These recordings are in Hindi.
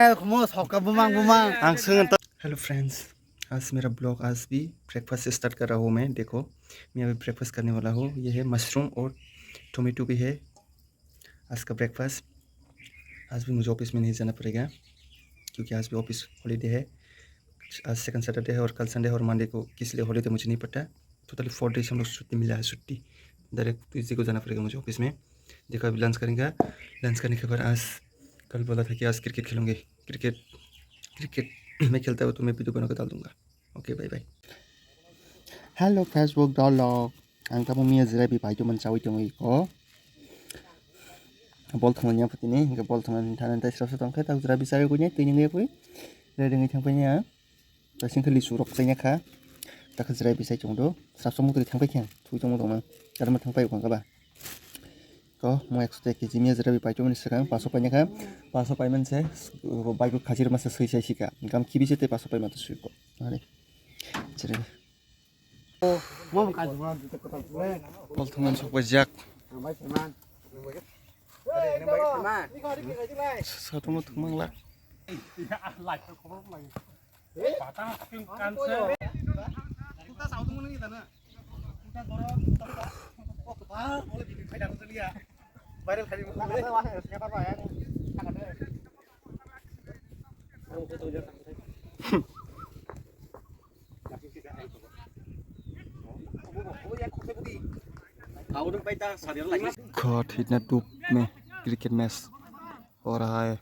हेलो फ्रेंड्स, आज मेरा ब्लॉग आज भी ब्रेकफास्ट से स्टार्ट कर रहा हूँ मैं। देखो, मैं अभी ब्रेकफास्ट करने वाला हूँ। ये है मशरूम और टोमेटो भी है आज का ब्रेकफास्ट। आज भी मुझे ऑफिस में नहीं जाना पड़ेगा क्योंकि आज भी ऑफिस हॉलीडे है। आज सेकंड सैटरडे है और कल संडे है और मंडे को किस लिए हॉलीडे मुझे नहीं पता। टोटली 4 डेज हम लोग छुट्टी मिला है। छुट्टी डायरेक्ट ट्यूजडे को जाना पड़ेगा मुझे ऑफिस में। देखो अभी लंच करेंगे। लंच करने के बाद आज कल बोला था कि आज क्रिकेट खेलूँगे। क्रिकेट मैं खेलता हूँ तो मैं वीडियो बना के डाल दूँगा। Okay, bye bye. Hello Facebook download आं काबो मिया जिरायबाय बायदोंमोन जावैदों इखौ बल थंनाया फुटिनि इखौ बल थंनानै थानानै स्राव स्राव थांखो दाउ जिरा बिसारि गयनि तैनि गय रेडिङै थांफैनाया दासिंखौ लिसु रखजायनाखा दाखो जिराय बिसाय जंदो स्राव स्राव मुदुरि थांफैखां थुइदों दंमोन गारमा थांफाय गंगाबा ko mo 100 kg miya jira bi paito mani sakang paso painaka paso paiman se bike khajir masa sui sika gam kibi se te paso pai mata sui ko ale jira mo ka juma bol thungan sok bajak satu mo thumang la viral kali ini. God, इतना धूप में क्रिकेट मैच हो रहा है।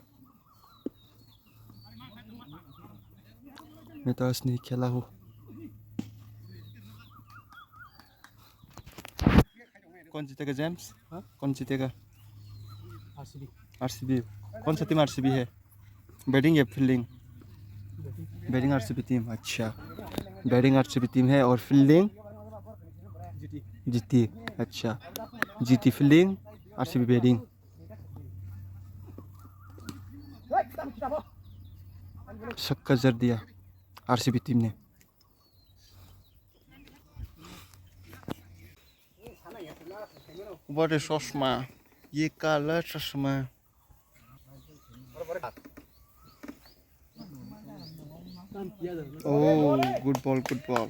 मैं तो आज नहीं खेला हूँ। कौन जीतेगा जेम्स? हाँ? कौन जीतेगा? आरसीबी। कौन सा टीम आरसीबी है? बैटिंग या फील्डिंग? Batting RCB team. अच्छा, बैटिंग आरसीबी टीम है और फील्डिंग जीती। अच्छा, जीती फील्डिंग, आरसीबी बैटिंग। छक्का जड़ दिया आरसीबी टीम ने। बड़े चश्मा, ये काला चश्मा। Oh, good ball good ball.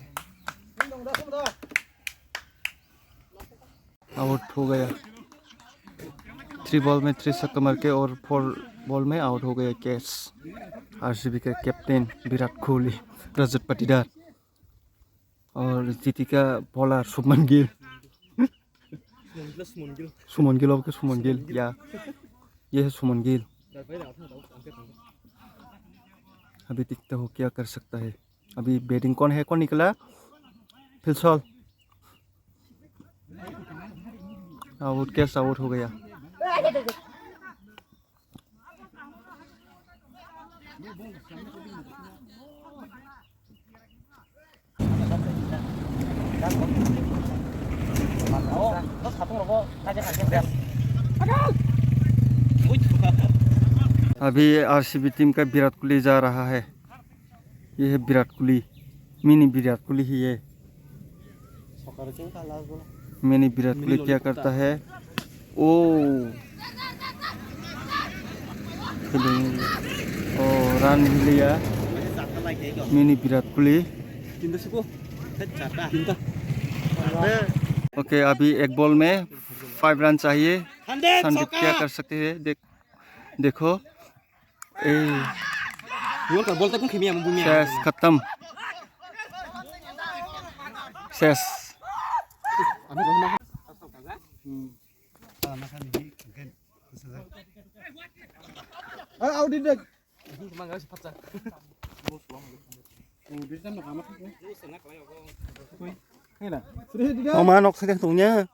Out हो गया। 3 बॉल में 3 छक्का मार के और 4 बॉल में आउट हो गया कैच। आरसीबी का कैप्टन विराट कोहली, रजत पाटीदार और जीटी का बॉलर शुभमन गिल। सुमन गिल के सुमन गिल या ये है सुमन गिल। अभी दिखता हो क्या कर सकता है। अभी बैटिंग कौन है? कौन निकला? फिलसॉल आउट। कैच आउट हो गया। अभी आरसीबी टीम का विराट कोहली जा रहा है। ये है विराट कोहली, मिनी विराट कोहली ही है। मिनी विराट कोहली क्या करता है? ओ रन भी लिया मिनी विराट कोहली। ओके, अभी एक बॉल में 5 रन चाहिए। संदीप क्या कर सकते हैं? देखो शेष खत्म। शेष Oma nok sakit tungnya.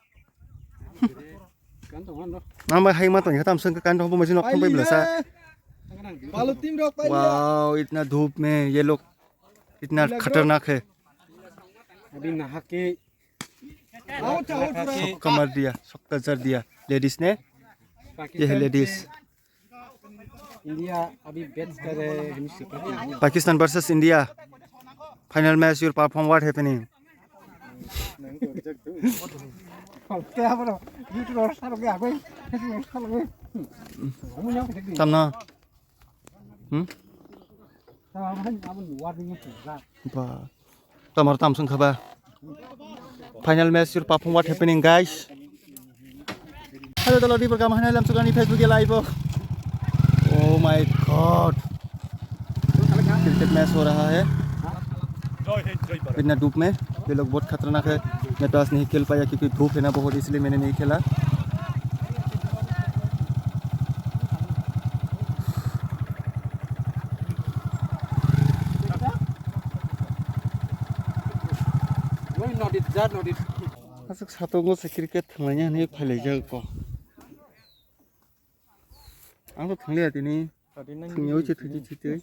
Nama hai ma tungnya tam seng kan हो मशीन ऑप्शन पे बिलसा। वाओ, इतना धूप में ये लोग इतना खतरनाक है। अभी नहा के छक्का मार दिया, छक्का जड़ दिया लेडीज ने। ये है लेडीज। इंडिया अभी बैट कर रहे हैं। Pakistan versus India final match. Your perform what happening? Tamna Ba. Tamar tamsung khaba. Final match your perform what happening guys. Hello the Lodi program hanai lam sugani Facebook live. Oh my god. Cricket match हो रहा है बिना धूप में ये लोग बहुत खतरनाक है मैं तो आज नहीं खेल पाया क्योंकि धूप है ना बहुत इसलिए मैंने नहीं खेला Asuk satu gol sekriket tengahnya nih paling jago. Aku lihat ini, tinggal cuci.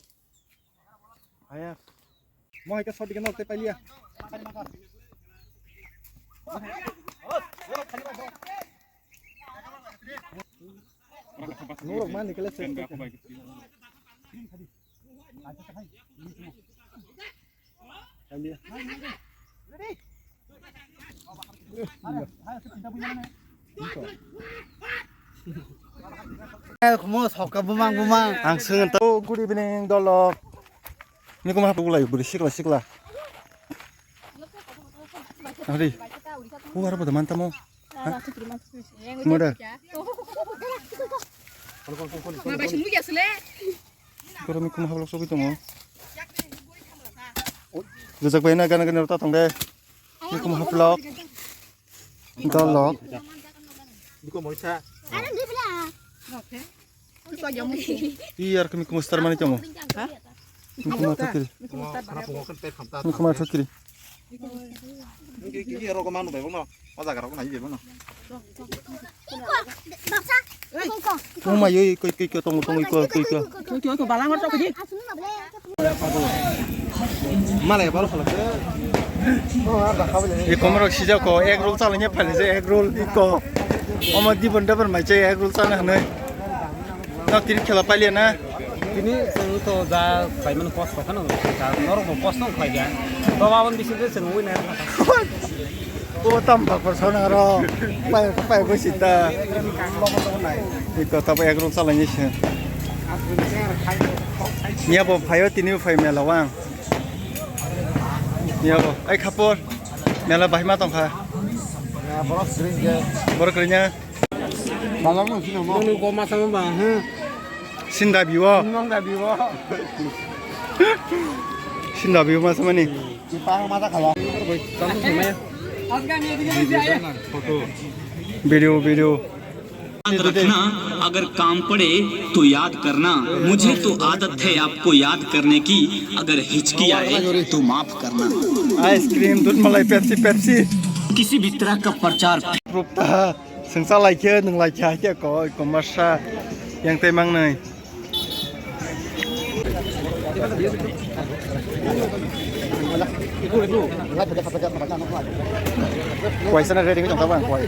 Ayah, mau ikan sodi kenal teh paling ya. Nuruk mana kelas sen? Good evening, Dolok. Ini kau mahu lagi beri sikla. Hari, harap ada mantamu. Muda. Kalau mikir mahu sobi tu mau. Jejak bayar naga rata tong deh. Ini kau mahu vlog. Dolok. Iya, kami kumustar mana kamu? Kumustar kiri. Kumustar kiri. Kiri rok mana tu? Bagaimana? Masa kerok mana jadi mana? Oh my, kau tunggu kau balang macam apa sih? Mana ya baru kalau ये कमर सीजा को एक रोल चालने पहले से एक रोल इको अमर दी बंदा पर मैं चाहिए एक रोल चालने हने ना तीन खेला पहले ना ini itu dah payment post kan normal post nong kaya kan bawa di sini senui nih oh tambah persona ro pakai gue sita itu tapi ek roll चालने sih ni apa payo tini payo melawang ni apa ay kapur mela bahima tong kah boros kerja malam ni sini mau nu koma sama bang Sinda biwa Sinda biwa masa mana ni Jepang masa kalau video याद रखना अगर काम पड़े तो याद करना मुझे तो आदत है आपको याद करने की अगर हिचकी आए तो माफ करना आइसक्रीम दूध मलाई पेप्सी किसी भी तरह का प्रचार रूपता संसार लाइके नंग लाइके क्या को मसा yang temang nih kuai sana ready ke bang kuai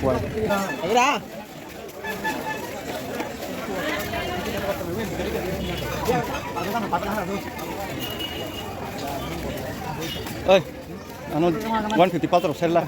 ơi anu 150 patro sella